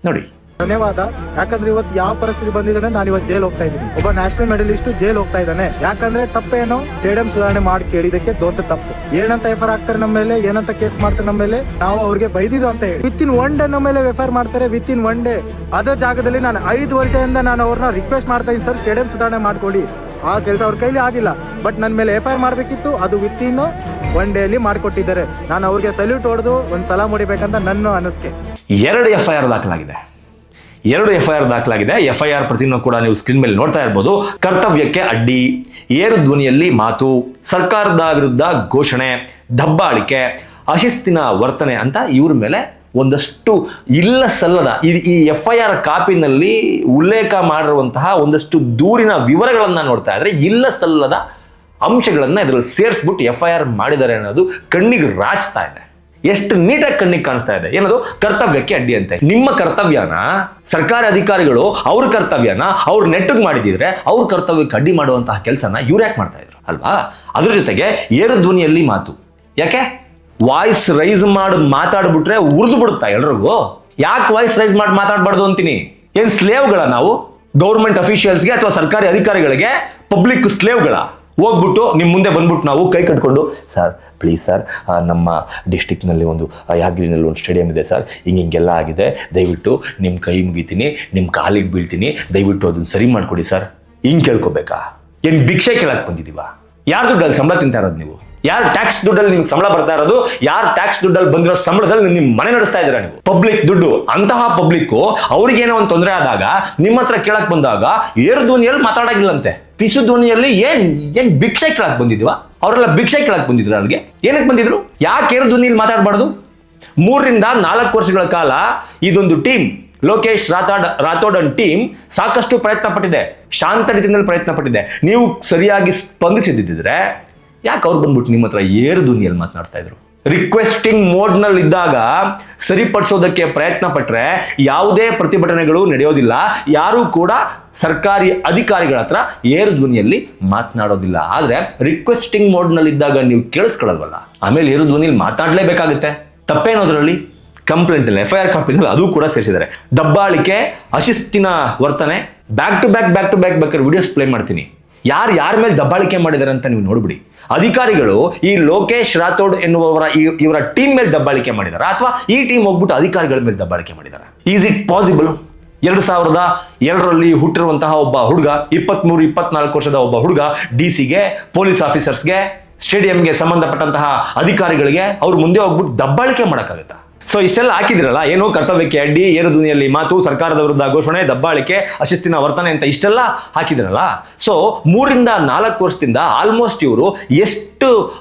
ನೋಡಿ. ಧನ್ಯವಾದ. ಯಾಕಂದ್ರೆ ಇವತ್ತು ಯಾವ ಪರಿಸ್ಥಿತಿ ಬಂದಿದ್ದಾನೆ, ನಾನು ಇವತ್ತು ಜೈಲ್ ಹೋಗ್ತಾ ಇದ್ದೀನಿ. ಒಬ್ಬ ನ್ಯಾಷನಲ್ ಮೆಡಲಿಸ್ಟ್ ಜೈಲ್ ಹೋಗ್ತಾ ಇದ್ದಾನೆ. ಯಾಕಂದ್ರೆ ತಪ್ಪೇನು? ಸ್ಟೇಡಿಯಂ ಸುಧಾರಣೆ ಮಾಡಿ ಕೇಳಿದಕ್ಕೆ ದೊಡ್ಡ ತಪ್ಪು. ಏನಂತ ಎಫ್ಐಆರ್ ಆಗ್ತಾರೆ ನಮ್ಮ ಮೇಲೆ, ಏನಂತ ಕೇಸ್ ಮಾಡ್ತಾರೆ ನಮ್ಮ ಮೇಲೆ, ನಾವು ಅವ್ರಿಗೆ ಬೈದಿದ್ದು ಅಂತ ಹೇಳಿ ವಿತ್ ಇನ್ 1 ಡೇ ನಮ್ಮ ಮೇಲೆ ಎಫ್ಐಆರ್ ಮಾಡ್ತಾರೆ. ವಿತ್ ಇನ್ 1 ಡೇ ಅದೇ ಜಾಗದಲ್ಲಿ ನಾನು 5 ವರ್ಷದಿಂದ ನಾನು ಅವ್ರನ್ನ ರಿಕ್ವೆಸ್ಟ್ ಮಾಡ್ತಾ ಇದ್ದೀನಿ, ಸರ್ ಸ್ಟೇಡಿಯಂ ಸುಧಾರಣೆ ಮಾಡ್ಕೊಡಿ. ಆ ಕೆಲಸ ಅವ್ರ ಕೈಲಿ ಆಗಿಲ್ಲ. ಬಟ್ ನನ್ನ ಮೇಲೆ ಎಫ್ಐಆರ್ ಮಾಡ್ಬೇಕಿತ್ತು, ಅದು ವಿತ್ ಇನ್ 1 ಡೇ ಅಲ್ಲಿ ಮಾಡ್ಕೊಟ್ಟಿದ್ದಾರೆ. ನಾನು ಅವ್ರಿಗೆ ಸಲ್ಯೂಟ್ ಹೊಡೆದು ಒಂದು ಸಲ ಮುಡಿಬೇಕಂತ ನನ್ನ ಅನಿಸಿಕೆ. 2 ಎಫ್ಐಆರ್ ದಾಖಲಾಗಿದೆ. 2 ಎಫ್ಐಆರ್ ದಾಖಲಾಗಿದೆ. ಎಫ್ಐಆರ್ ಪ್ರತಿನೂ ಕೂಡ ನೀವು ಸ್ಕ್ರೀನ್ ಮೇಲೆ ನೋಡ್ತಾ ಇರ್ಬೋದು. ಕರ್ತವ್ಯಕ್ಕೆ ಅಡ್ಡಿ, ಏರು ಧ್ವನಿಯಲ್ಲಿ ಮಾತು, ಸರ್ಕಾರದ ವಿರುದ್ಧ ಘೋಷಣೆ, ದಬ್ಬಾಳಿಕೆ, ಅಶಿಸ್ತಿನ ವರ್ತನೆ ಅಂತ ಇವ್ರ ಮೇಲೆ ಒಂದಷ್ಟು ಇಲ್ಲ ಸಲ್ಲದ ಈ ಎಫ್ಐಆರ್ ಕಾಪಿನಲ್ಲಿ ಉಲ್ಲೇಖ ಮಾಡಿರುವಂತಹ ಒಂದಷ್ಟು ದೂರಿನ ವಿವರಗಳನ್ನ ನೋಡ್ತಾ ಇದ್ರೆ ಇಲ್ಲ ಸಲ್ಲದ ಅಂಶಗಳನ್ನ ಇದರಲ್ಲಿ ಸೇರಿಸ್ಬಿಟ್ಟು ಎಫ್ಐಆರ್ ಮಾಡಿದ್ದಾರೆ ಅನ್ನೋದು ಕಣ್ಣಿಗೆ ರಾಚ್ತಾ ಇದೆ. ಎಷ್ಟು ನೀಟಾಗಿ ಕಣ್ಣಿಗೆ ಕಾಣಿಸ್ತಾ ಇದೆ. ಏನದು? ಕರ್ತವ್ಯಕ್ಕೆ ಅಡ್ಡಿ ಅಂತೆ. ನಿಮ್ಮ ಕರ್ತವ್ಯನ ಸರ್ಕಾರಿ ಅಧಿಕಾರಿಗಳು ಅವ್ರ ಕರ್ತವ್ಯನ ಅವ್ರು ನೆಟ್ಟಿಗೆ ಮಾಡಿದಿದ್ರೆ ಅವ್ರ ಕರ್ತವ್ಯಕ್ಕೆ ಅಡ್ಡಿ ಮಾಡುವಂತಹ ಕೆಲಸನ ಇವ್ರು ಯಾಕೆ ಮಾಡ್ತಾ ಇದ್ರು ಅಲ್ವಾ? ಅದ್ರ ಜೊತೆಗೆ ಏರು ಧ್ವನಿಯಲ್ಲಿ ಮಾತು. ಯಾಕೆ ವಾಯ್ಸ್ ರೈಸ್ ಮಾಡಿ ಮಾತಾಡ್ಬಿಟ್ರೆ ಉರಿದು ಬಿಡುತ್ತಾ ಎಲ್ರಿಗೂ? ಯಾಕೆ ವಾಯ್ಸ್ ರೈಸ್ ಮಾಡಿ ಮಾತಾಡಬಾರ್ದು ಅಂತೀನಿ? ಏನ್ ಸ್ಲೇವ್ಗಳ ನಾವು? ಗೌರ್ಮೆಂಟ್ ಅಫಿಷಿಯಲ್ಸ್ಗೆ ಅಥವಾ ಸರ್ಕಾರಿ ಅಧಿಕಾರಿಗಳಿಗೆ ಪಬ್ಲಿಕ್ ಸ್ಲೇವ್ಗಳ? ಹೋಗ್ಬಿಟ್ಟು ನಿಮ್ಮ ಮುಂದೆ ಬಂದ್ಬಿಟ್ಟು ನಾವು ಕೈ ಕಟ್ಕೊಂಡು, ಸರ್ ಪ್ಲೀಸ್ ಸರ್, ನಮ್ಮ ಡಿಸ್ಟಿಕ್ನಲ್ಲಿ ಒಂದು ಯಾದಗಿರಿನಲ್ಲಿ ಒಂದು ಸ್ಟೇಡಿಯಂ ಇದೆ ಸರ್, ಹಿಂಗೆಲ್ಲ ಆಗಿದೆ, ದಯವಿಟ್ಟು ನಿಮ್ಮ ಕೈ ಮುಗಿತೀನಿ, ನಿಮ್ಮ ಕಾಲಿಗೆ ಬೀಳ್ತೀನಿ, ದಯವಿಟ್ಟು ಅದನ್ನ ಸರಿ ಮಾಡಿಕೊಡಿ ಸರ್. ಹಿಂಗೆ ಕೇಳ್ಕೊಬೇಕಾ? ಏನು ಭಿಕ್ಷೆ ಕೇಳಕ್ಕೆ ಬಂದಿದ್ದೀವ? ಯಾರ ದುಡ್ಡಲ್ಲಿ ಸಂಬಳ ತಿಂತಾ ಇರೋದು ನೀವು? ಯಾರು ಟ್ಯಾಕ್ಸ್ ದುಡ್ಡಲ್ಲಿ ನಿಮ್ಗೆ ಸಂಬಳ ಬರ್ತಾ ಇರೋದು? ಯಾರು ಟ್ಯಾಕ್ಸ್ ದುಡ್ಡಲ್ಲಿ ಬಂದಿರೋ ಸಂಬಳದಲ್ಲಿ ನಿಮ್ಮ ಮನೆ ನಡೆಸ್ತಾ ಇದ್ದೀರಾ ನೀವು? ಪಬ್ಲಿಕ್ ದುಡ್ಡು. ಅಂತಹ ಪಬ್ಲಿಕ್ಕು ಅವ್ರಿಗೇನೋ ಒಂದು ತೊಂದರೆ ಆದಾಗ ನಿಮ್ಮ ಹತ್ರ ಕೇಳಕ್ ಬಂದಾಗ ಏರು ಧ್ವನಿಯಲ್ಲಿ ಮಾತಾಡೋಗಿಲ್ಲಂತೆ. ಪಿಸು ಧ್ವನಿಯಲ್ಲಿ ಏನ್ ಭಿಕ್ಷೆ ಕೇಳಕ್ ಬಂದಿದ್ವ? ಅವರೆಲ್ಲ ಭಿಕ್ಷೆ ಕೇಳಕ್ ಬಂದಿದ್ರು. ಅಲ್ಲಿಗೆ ಏನಕ್ಕೆ ಬಂದಿದ್ರು? ಯಾಕೆ ಏರು ಧ್ವನಿಯಲ್ಲಿ ಮಾತಾಡಬಾರ್ದು? 3 ರಿಂದ 4 ವರ್ಷಗಳ ಕಾಲ ಇದೊಂದು team, Lokesh Rathod and team ಸಾಕಷ್ಟು ಪ್ರಯತ್ನ ಪಟ್ಟಿದೆ, ಶಾಂತ ರೀತಿಯಲ್ಲಿ ಪ್ರಯತ್ನ ಪಟ್ಟಿದೆ. ನೀವು ಸರಿಯಾಗಿ ಸ್ಪಂದಿಸಿದ್ದಿದ್ರೆ ಯಾಕೆ ಅವ್ರು ಬಂದ್ಬಿಟ್ಟು ನಿಮ್ಮ ಹತ್ರ ಏರು ಧ್ವನಿಯಲ್ಲಿ ಮಾತನಾಡ್ತಾ ಇದ್ರು? ರಿಕ್ವೆಸ್ಟಿಂಗ್ ಮೋಡ್ ನಲ್ಲಿ ಇದ್ದಾಗ ಸರಿಪಡಿಸೋದಕ್ಕೆ ಪ್ರಯತ್ನ ಪಟ್ರೆ ಯಾವುದೇ ಪ್ರತಿಭಟನೆಗಳು ನಡೆಯೋದಿಲ್ಲ. ಯಾರು ಕೂಡ ಸರ್ಕಾರಿ ಅಧಿಕಾರಿಗಳ ಹತ್ರ ಏರು ಧ್ವನಿಯಲ್ಲಿ ಮಾತನಾಡೋದಿಲ್ಲ. ಆದ್ರೆ ರಿಕ್ವೆಸ್ಟಿಂಗ್ ಮೋಡ್ ನಲ್ಲಿ ಇದ್ದಾಗ ನೀವು ಕೇಳಿಸ್ಕೊಳ್ಳಲ್ವಲ್ಲ, ಆಮೇಲೆ ಏರು ಧ್ವನಿಯಲ್ಲಿ ಮಾತಾಡಲೇಬೇಕಾಗುತ್ತೆ. ತಪ್ಪೇನೋದ್ರಲ್ಲಿ? ಕಂಪ್ಲೇಂಟ್ ಇಲ್ಲ, ಎಫ್ಐಆರ್ ಕಾಪಿನಲ್ಲಿ ಅದು ಕೂಡ ಸೇರಿಸಿದ್ದಾರೆ. ದಬ್ಬಾಳಿಕೆ, ಅಶಿಸ್ತಿನ ವರ್ತನೆ, ಬ್ಯಾಕ್ ಟು ಬ್ಯಾಕ್ ಬೇಕಾದ್ರೆ ವಿಡಿಯೋಸ್ ಪ್ಲೇ ಮಾಡ್ತೀನಿ. ಯಾರ ಮೇಲೆ ದಬ್ಬಾಳಿಕೆ ಮಾಡಿದ್ದಾರೆ ಅಂತ ನೀವು ನೋಡ್ಬಿಡಿ. ಅಧಿಕಾರಿಗಳು ಈ ಲೋಕೇಶ್ ರಾಥೋಡ್ ಎನ್ನುವವರ ಇವರ ಟೀಮ್ ಮೇಲೆ ದಬ್ಬಾಳಿಕೆ ಮಾಡಿದಾರ ಅಥವಾ ಈ ಟೀಮ್ ಹೋಗ್ಬಿಟ್ಟು ಅಧಿಕಾರಿಗಳ ಮೇಲೆ ದಬ್ಬಾಳಿಕೆ ಮಾಡಿದ್ದಾರೆ? Is it possible? 2002ರಲ್ಲಿ ಹುಟ್ಟಿರುವಂತಹ ಒಬ್ಬ ಹುಡುಗ, 23-24 ವರ್ಷದ ಒಬ್ಬ ಹುಡುಗ, ಡಿಸಿಗೆ, ಪೊಲೀಸ್ ಆಫೀಸರ್ಸ್ಗೆ, ಸ್ಟೇಡಿಯಂಗೆ ಸಂಬಂಧಪಟ್ಟಂತಹ ಅಧಿಕಾರಿಗಳಿಗೆ ಅವ್ರು ಮುಂದೆ ಹೋಗ್ಬಿಟ್ಟು ದಬ್ಬಾಳಿಕೆ ಮಾಡೋಕ್ಕಾಗತ್ತಾ? ಸೊ ಇಷ್ಟೆಲ್ಲ ಹಾಕಿದಿರಲ್ಲ, ಏನು ಕರ್ತವ್ಯಕ್ಕೆ ಅಡ್ಡಿ, ಏರು ಧ್ವನಿಯಲ್ಲಿ ಮಾತು, ಸರ್ಕಾರದ ವಿರುದ್ಧ ಘೋಷಣೆ, ದಬ್ಬಾಳಿಕೆ, ಅಶಿಸ್ತಿನ ವರ್ತನೆ ಅಂತ ಇಷ್ಟೆಲ್ಲ ಹಾಕಿದಿರಲ್ಲ. ಸೊ 3 ರಿಂದ 4 ವರ್ಷದಿಂದ ಆಲ್ಮೋಸ್ಟ್ ಇವರು ಎಷ್ಟು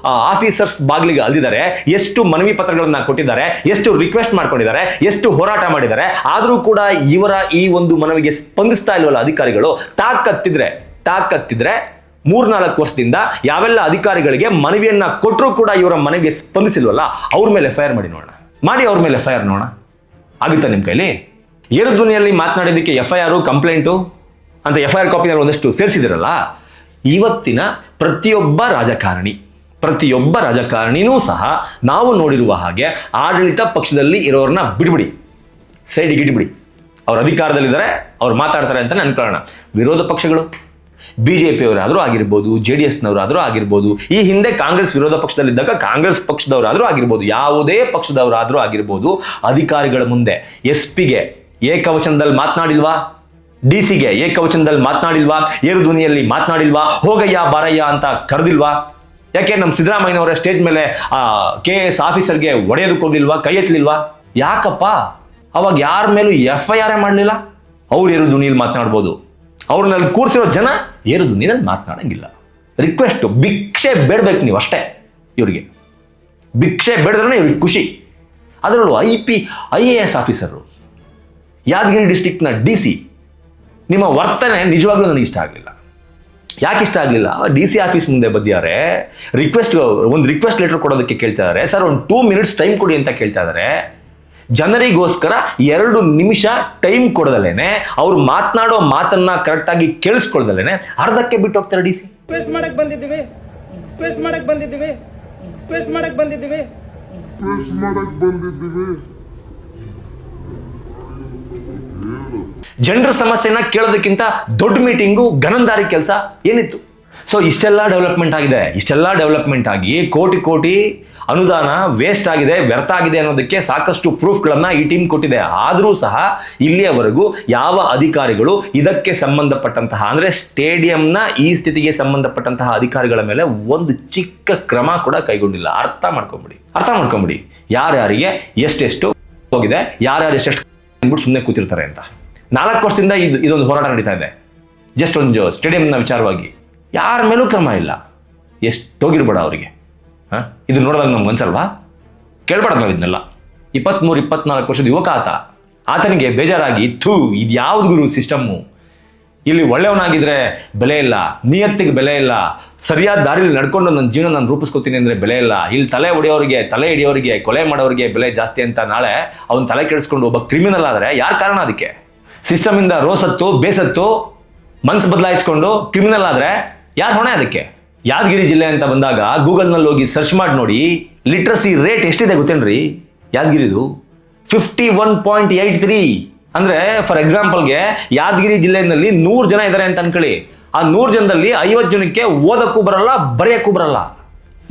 ಆಫೀಸರ್ಸ್ ಬಾಗಿಲಿಗೆ ಅಲ್ಲಿದ್ದಾರೆ, ಎಷ್ಟು ಮನವಿ ಪತ್ರಗಳನ್ನ ಕೊಟ್ಟಿದ್ದಾರೆ, ಎಷ್ಟು ರಿಕ್ವೆಸ್ಟ್ ಮಾಡ್ಕೊಂಡಿದ್ದಾರೆ, ಎಷ್ಟು ಹೋರಾಟ ಮಾಡಿದ್ದಾರೆ. ಆದರೂ ಕೂಡ ಇವರ ಈ ಒಂದು ಮನವಿಗೆ ಸ್ಪಂದಿಸ್ತಾ ಇಲ್ವಲ್ಲ ಅಧಿಕಾರಿಗಳು. ತಾಕತ್ತಿದ್ರೆ 3-4 ವರ್ಷದಿಂದ ಯಾವೆಲ್ಲ ಅಧಿಕಾರಿಗಳಿಗೆ ಮನವಿಯನ್ನ ಕೊಟ್ಟರೂ ಕೂಡ ಇವರ ಮನವಿಗೆ ಸ್ಪಂದಿಸಿಲ್ವಲ್ಲ, ಅವ್ರ ಮೇಲೆ ಎಫ್ಐಆರ್ ಮಾಡಿ ಅವ್ರ ಮೇಲೆ ಎಫ್ಐಆರ್ ನೋಡೋಣ. ಆಗುತ್ತಾ ನಿಮ್ಮ ಕೈಲಿ? ಏರು ಧ್ವನಿಯಲ್ಲಿ ಮಾತನಾಡಿದ್ದಕ್ಕೆ ಎಫ್ಐಆರ್, ಕಂಪ್ಲೇಂಟು ಅಂತ ಎಫ್ಐಆರ್ ಕಾಪಿನಲ್ಲಿ ಒಂದಷ್ಟು ಸೇರಿಸಿದಿರಲ್ಲ. ಇವತ್ತಿನ ಪ್ರತಿಯೊಬ್ಬ ರಾಜಕಾರಣಿನೂ ಸಹ ನಾವು ನೋಡಿರುವ ಹಾಗೆ ಆಡಳಿತ ಪಕ್ಷದಲ್ಲಿ ಇರೋರನ್ನ ಬಿಡ್ಬಿಡಿ, ಸೈಡಿಗೆ ಇಟ್ಬಿಡಿ. ಅವ್ರ ಅಧಿಕಾರದಲ್ಲಿದ್ದಾರೆ, ಅವ್ರು ಮಾತಾಡ್ತಾರೆ ಅಂತ ಅನ್ಕೊಳ್ಳೋಣ. ವಿರೋಧ ಪಕ್ಷಗಳು, ಬಿಜೆಪಿಯವರಾದರೂ ಆಗಿರ್ಬೋದು, JDSನವರಾದರೂ ಆಗಿರ್ಬೋದು, ಈ ಹಿಂದೆ ಕಾಂಗ್ರೆಸ್ ವಿರೋಧ ಪಕ್ಷದಲ್ಲಿದ್ದಾಗ ಕಾಂಗ್ರೆಸ್ ಪಕ್ಷದವರಾದರೂ ಆಗಿರ್ಬೋದು, ಯಾವುದೇ ಪಕ್ಷದವರಾದರೂ ಆಗಿರ್ಬೋದು, ಅಧಿಕಾರಿಗಳ ಮುಂದೆ SP ಗೆ ಏಕವಚನದಲ್ಲಿ ಮಾತನಾಡಿಲ್ವಾ? DC ಗೆ ಏಕವಚನದಲ್ಲಿ ಮಾತನಾಡಿಲ್ವಾ? ಏರು ಧ್ವನಿಯಲ್ಲಿ ಮಾತನಾಡಿಲ್ವಾ? ಹೋಗಯ್ಯ ಬಾರಯ್ಯ ಅಂತ ಕರೆದಿಲ್ವಾ? ಯಾಕೆ ನಮ್ಮ ಸಿದ್ದರಾಮಯ್ಯನವರ ಸ್ಟೇಜ್ ಮೇಲೆ KS ಆಫೀಸರ್ಗೆ ಹೊಡೆಯೋದಕ್ಕೆ ಹೋಗ್ಲಿಲ್ವಾ, ಕೈ ಎತ್ತಲಿಲ್ವಾ? ಯಾಕಪ್ಪ ಅವಾಗ ಯಾರ ಮೇಲೂ FIR ಮಾಡಲಿಲ್ಲ? ಅವ್ರು ಏರು ಧ್ವನಿಯಲ್ಲಿ ಮಾತನಾಡ್ಬೋದು, ಅವ್ರನ್ನಲ್ಲಿ ಕೂರಿಸಿರೋ ಜನ ಏರು ಧ್ವನಿಯಲ್ಲಿ ಮಾತನಾಡಂಗಿಲ್ಲ. ರಿಕ್ವೆಸ್ಟು, ಭಿಕ್ಷೆ ಬೇಡಬೇಕು ನೀವು ಅಷ್ಟೇ. ಇವರಿಗೆ ಭಿಕ್ಷೆ ಬೇಡದ್ರೆ ಇವ್ರಿಗೆ ಖುಷಿ. ಅದರಲ್ಲೂ IAS ಆಫೀಸರು, ಯಾದಗಿರಿ ಡಿಸ್ಟ್ರಿಕ್ಟ್ನ DC, ನಿಮ್ಮ ವರ್ತನೆ ನಿಜವಾಗ್ಲೂ ನನಗೆ ಇಷ್ಟ ಆಗಲಿಲ್ಲ. ಯಾಕೆ ಇಷ್ಟ ಆಗಲಿಲ್ಲ? DC ಆಫೀಸ್ ಮುಂದೆ ಬಂದಿದ್ದಾರೆ, ಒಂದು ರಿಕ್ವೆಸ್ಟ್ ಲೆಟರ್ ಕೊಡೋದಕ್ಕೆ ಕೇಳ್ತಾ ಇದ್ದಾರೆ. ಸರ್ ಒಂದು 2 minutes ಟೈಮ್ ಕೊಡಿ ಅಂತ ಕೇಳ್ತಾ ಇದ್ದಾರೆ. ಜನರಿಗೋಸ್ಕರ 2 ನಿಮಿಷ ಟೈಮ್ ಕೊಡದಲೇನೆ, ಅವ್ರು ಮಾತನಾಡೋ ಮಾತನ್ನ ಕರೆಕ್ಟಾಗಿ ಕೇಳಿಸ್ಕೊಳ್ದಲೇನೆ ಅರ್ಧಕ್ಕೆ ಬಿಟ್ಟು ಹೋಗ್ತಾರೆ DC. ರಿಕ್ವೆಸ್ಟ್ ಮಾಡಕ್ ಬಂದಿದ್ದೀವಿ. ಜನರ ಸಮಸ್ಯೆನ ಕೇಳೋದಕ್ಕಿಂತ ದೊಡ್ಡ ಮೀಟಿಂಗು, ಗನಂದಾರಿ ಕೆಲಸ ಏನಿತ್ತು? ಸೊ ಇಷ್ಟೆಲ್ಲ ಡೆವಲಪ್ಮೆಂಟ್ ಆಗಿ ಕೋಟಿ ಅನುದಾನ ವೇಸ್ಟ್ ಆಗಿದೆ, ವ್ಯರ್ಥ ಆಗಿದೆ ಅನ್ನೋದಕ್ಕೆ ಸಾಕಷ್ಟು ಪ್ರೂಫ್ಗಳನ್ನು ಈ ಟೀಮ್ ಕೊಟ್ಟಿದೆ. ಆದರೂ ಸಹ ಇಲ್ಲಿಯವರೆಗೂ ಯಾವ ಅಧಿಕಾರಿಗಳು ಇದಕ್ಕೆ ಸಂಬಂಧಪಟ್ಟಂತಹ, ಅಂದರೆ ಸ್ಟೇಡಿಯಂನ ಈ ಸ್ಥಿತಿಗೆ ಸಂಬಂಧಪಟ್ಟಂತಹ ಅಧಿಕಾರಿಗಳ ಮೇಲೆ ಒಂದು ಚಿಕ್ಕ ಕ್ರಮ ಕೂಡ ಕೈಗೊಂಡಿಲ್ಲ. ಅರ್ಥ ಮಾಡ್ಕೊಂಬಿಡಿ ಯಾರ್ಯಾರಿಗೆ ಎಷ್ಟೆಷ್ಟು ಹೋಗಿದೆ, ಯಾರ್ಯಾರು ಎಷ್ಟೆಷ್ಟು ಅಂದ್ಬಿಟ್ಟು ಸುಮ್ಮನೆ ಕೂತಿರ್ತಾರೆ ಅಂತ. 4 ವರ್ಷದಿಂದ ಇದೊಂದು ಹೋರಾಟ ನಡೀತಾ ಇದೆ, ಜಸ್ಟ್ ಒಂದು ಸ್ಟೇಡಿಯಂನ ವಿಚಾರವಾಗಿ. ಯಾರ ಮೇಲೂ ಕ್ರಮ ಇಲ್ಲ. ಎಷ್ಟೋಗಿರ್ಬೇಡ ಅವರಿಗೆ. ಇದು ನೋಡಿದಾಗ ನಮ್ಗೆ ಅನ್ಸಲ್ವಾ? ಕೇಳ್ಬಾರ್ದು ನಾವು ಇದನ್ನೆಲ್ಲ. 23-24 ವರ್ಷದ ಯುವಕ ಆತನಿಗೆ ಬೇಜಾರಾಗಿ, ಇದು ಯಾವ್ದು ಗುರು ಸಿಸ್ಟಮ್ಮು? ಇಲ್ಲಿ ಒಳ್ಳೆಯವನಾಗಿದ್ರೆ ಬೆಲೆ ಇಲ್ಲ, ನಿಯತ್ತಿಗೆ ಬೆಲೆ ಇಲ್ಲ, ಸರಿಯಾದ ದಾರಿಲಿ ನಡ್ಕೊಂಡು ನನ್ನ ಜೀವನ ನಾನು ರೂಪಿಸ್ಕೊತೀನಿ ಅಂದರೆ ಬೆಲೆ ಇಲ್ಲ. ಇಲ್ಲಿ ತಲೆ ಹಿಡಿಯೋರಿಗೆ, ಕೊಲೆ ಮಾಡೋರಿಗೆ ಬೆಲೆ ಜಾಸ್ತಿ ಅಂತ ನಾಳೆ ಅವನ ತಲೆ ಕೆಡಿಸ್ಕೊಂಡು ಒಬ್ಬ ಕ್ರಿಮಿನಲ್ ಆದರೆ ಯಾರು ಕಾರಣ? ಅದಕ್ಕೆ ಸಿಸ್ಟಮಿಂದ ರೋಸತ್ತು ಬೇಸತ್ತು ಮನ್ಸು ಬದಲಾಯಿಸ್ಕೊಂಡು ಕ್ರಿಮಿನಲ್ ಆದರೆ ಯಾರು ಹೊಣೆ? ಅದಕ್ಕೆ ಯಾದಗಿರಿ ಜಿಲ್ಲೆ ಅಂತ ಬಂದಾಗ ಗೂಗಲ್ನಲ್ಲಿ ಹೋಗಿ ಸರ್ಚ್ ಮಾಡಿ ನೋಡಿ, ಲಿಟ್ರಸಿ ರೇಟ್ ಎಷ್ಟಿದೆ ಗೊತ್ತೇನ್ರಿ ಯಾದಗಿರಿದು? 51.83. ಅಂದರೆ ಫಾರ್ ಎಕ್ಸಾಂಪಲ್ಗೆ ಯಾದಗಿರಿ ಜಿಲ್ಲೆಯಲ್ಲಿ 100 ಜನ ಇದ್ದಾರೆ ಅಂತ ಅನ್ಕೊಳ್ಳಿ. ಆ 100 ಜನದಲ್ಲಿ 50 ಜನಕ್ಕೆ ಓದಕ್ಕೂ ಬರಲ್ಲ, ಬರೆಯೋಕ್ಕೂ ಬರಲ್ಲ.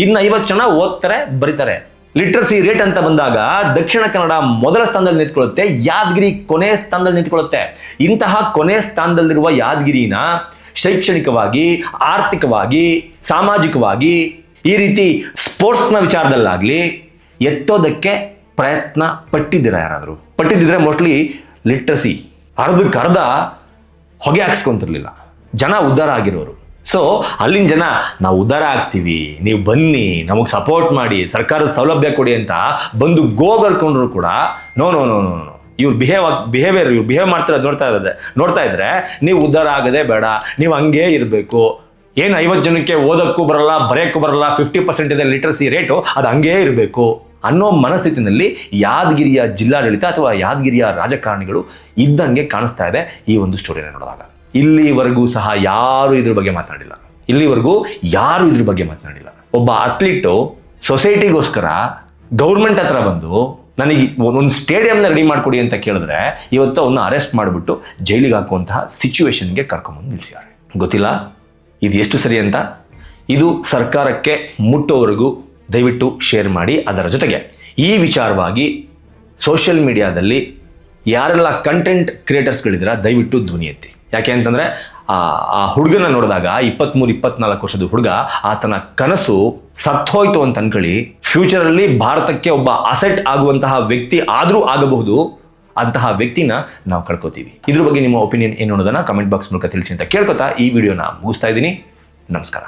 ಇನ್ನು 50 ಜನ ಓದ್ತಾರೆ, ಬರೀತಾರೆ. ಲಿಟ್ರಸಿ ರೇಟ್ ಅಂತ ಬಂದಾಗ ದಕ್ಷಿಣ ಕನ್ನಡ ಮೊದಲ ಸ್ಥಾನದಲ್ಲಿ ನಿಂತ್ಕೊಳ್ಳುತ್ತೆ, ಯಾದಗಿರಿ ಕೊನೆ ಸ್ಥಾನದಲ್ಲಿ ನಿಂತ್ಕೊಳ್ಳುತ್ತೆ. ಇಂತಹ ಕೊನೆ ಸ್ಥಾನದಲ್ಲಿರುವ ಯಾದಗಿರಿನ ಶೈಕ್ಷಣಿಕವಾಗಿ, ಆರ್ಥಿಕವಾಗಿ, ಸಾಮಾಜಿಕವಾಗಿ, ಈ ರೀತಿ ಸ್ಪೋರ್ಟ್ಸ್ನ ವಿಚಾರದಲ್ಲಾಗಲಿ ಎತ್ತೋದಕ್ಕೆ ಪ್ರಯತ್ನ ಪಟ್ಟಿದ್ದೀರಾ? ಯಾರಾದರೂ ಪಟ್ಟಿದ್ದಿದ್ರೆ ಮೋಸ್ಟ್ಲಿ ಲಿಟ್ರಸಿ ಅರ್ಧಕ್ಕರ್ಧ ಹೊಗೆ ಹಾಕ್ಸ್ಕೊಂತಿರ್ಲಿಲ್ಲ, ಜನ ಉದ್ಧಾರ ಆಗಿರೋರು. ಸೊ ಅಲ್ಲಿನ ಜನ ನಾವು ಉದ್ಧಾರ ಆಗ್ತೀವಿ, ನೀವು ಬನ್ನಿ, ನಮಗೆ ಸಪೋರ್ಟ್ ಮಾಡಿ, ಸರ್ಕಾರದ ಸೌಲಭ್ಯ ಕೊಡಿ ಅಂತ ಬಂದು ಗೋಗರ್ಕೊಂಡ್ರು ಕೂಡ ನೋ, ಇವ್ರು ಬಿಹೇವ್ ಮಾಡ್ತಿರೋದು ನೋಡ್ತಾ ಇದ್ರೆ ನೀವು ಉದ್ಧಾರ ಆಗದೆ ಬೇಡ, ನೀವು ಹಂಗೇ ಇರಬೇಕು. ಏನು 50 ಜನಕ್ಕೆ ಓದೋಕ್ಕೂ ಬರಲ್ಲ, ಬರೆಯೋಕ್ಕೂ ಬರಲ್ಲ, 50% ಇದೆ ಲಿಟ್ರಸಿ ರೇಟು, ಅದು ಹಂಗೇ ಇರಬೇಕು ಅನ್ನೋ ಮನಸ್ಥಿತಿನಲ್ಲಿ ಯಾದಗಿರಿಯ ಜಿಲ್ಲಾಡಳಿತ ಅಥವಾ ಯಾದಗಿರಿಯ ರಾಜಕಾರಣಿಗಳು ಇದ್ದಂಗೆ ಕಾಣಿಸ್ತಾ ಇದೆ ಈ ಒಂದು ಸ್ಟೋರಿನ ನೋಡಿದಾಗ. ಇಲ್ಲಿವರೆಗೂ ಸಹ ಯಾರು ಇದ್ರ ಬಗ್ಗೆ ಮಾತನಾಡಿಲ್ಲ. ಒಬ್ಬ ಅಥ್ಲೀಟು ಸೊಸೈಟಿಗೋಸ್ಕರ ಗೌರ್ಮೆಂಟ್ ಹತ್ರ ಬಂದು ನನಗೆ ಒಂದು ಸ್ಟೇಡಿಯಂನ ರೆಡಿ ಮಾಡಿಕೊಡಿ ಅಂತ ಕೇಳಿದ್ರೆ ಇವತ್ತು ಅವನ್ನ ಅರೆಸ್ಟ್ ಮಾಡಿಬಿಟ್ಟು ಜೈಲಿಗೆ ಹಾಕುವಂತಹ ಸಿಚುವೇಶನ್ಗೆ ಕರ್ಕೊಂಬಂದು ನಿಲ್ಲಿಸಿದ್ದಾರೆ. ಗೊತ್ತಿಲ್ಲ ಇದು ಎಷ್ಟು ಸರಿ ಅಂತ. ಇದು ಸರ್ಕಾರಕ್ಕೆ ಮುಟ್ಟೋವರೆಗೂ ದಯವಿಟ್ಟು ಶೇರ್ ಮಾಡಿ. ಅದರ ಜೊತೆಗೆ ಈ ವಿಚಾರವಾಗಿ ಸೋಷಿಯಲ್ ಮೀಡಿಯಾದಲ್ಲಿ ಯಾರೆಲ್ಲ ಕಂಟೆಂಟ್ ಕ್ರಿಯೇಟರ್ಸ್ಗಳಿದ್ದೀರ ದಯವಿಟ್ಟು ಧ್ವನಿ ಎತ್ತಿ. ಯಾಕೆ ಅಂತಂದರೆ ಆ ಹುಡುಗನ ನೋಡಿದಾಗ 23-24 ವರ್ಷದ ಹುಡುಗ, ಆತನ ಕನಸು ಸತ್ತೋಯ್ತು ಅಂತ ಅನ್ಕೊಳ್ಳಿ. ಫ್ಯೂಚರಲ್ಲಿ ಭಾರತಕ್ಕೆ ಒಬ್ಬ ಅಸೆಟ್ ಆಗುವಂತಹ ವ್ಯಕ್ತಿ ಆದರೂ ಆಗಬಹುದು, ಅಂತಹ ವ್ಯಕ್ತಿನ ನಾವು ಕಳ್ಕೊತೀವಿ. ಇದ್ರ ಬಗ್ಗೆ ನಿಮ್ಮ ಒಪಿನಿಯನ್ ಏನು ಅನ್ನೋದನ್ನ ಕಮೆಂಟ್ ಬಾಕ್ಸ್ ಮೂಲಕ ತಿಳಿಸಿ ಅಂತ ಕೇಳ್ಕೊತಾ ಈ ವಿಡಿಯೋನ ಮುಗಿಸ್ತಾ ಇದ್ದೀನಿ. ನಮಸ್ಕಾರ.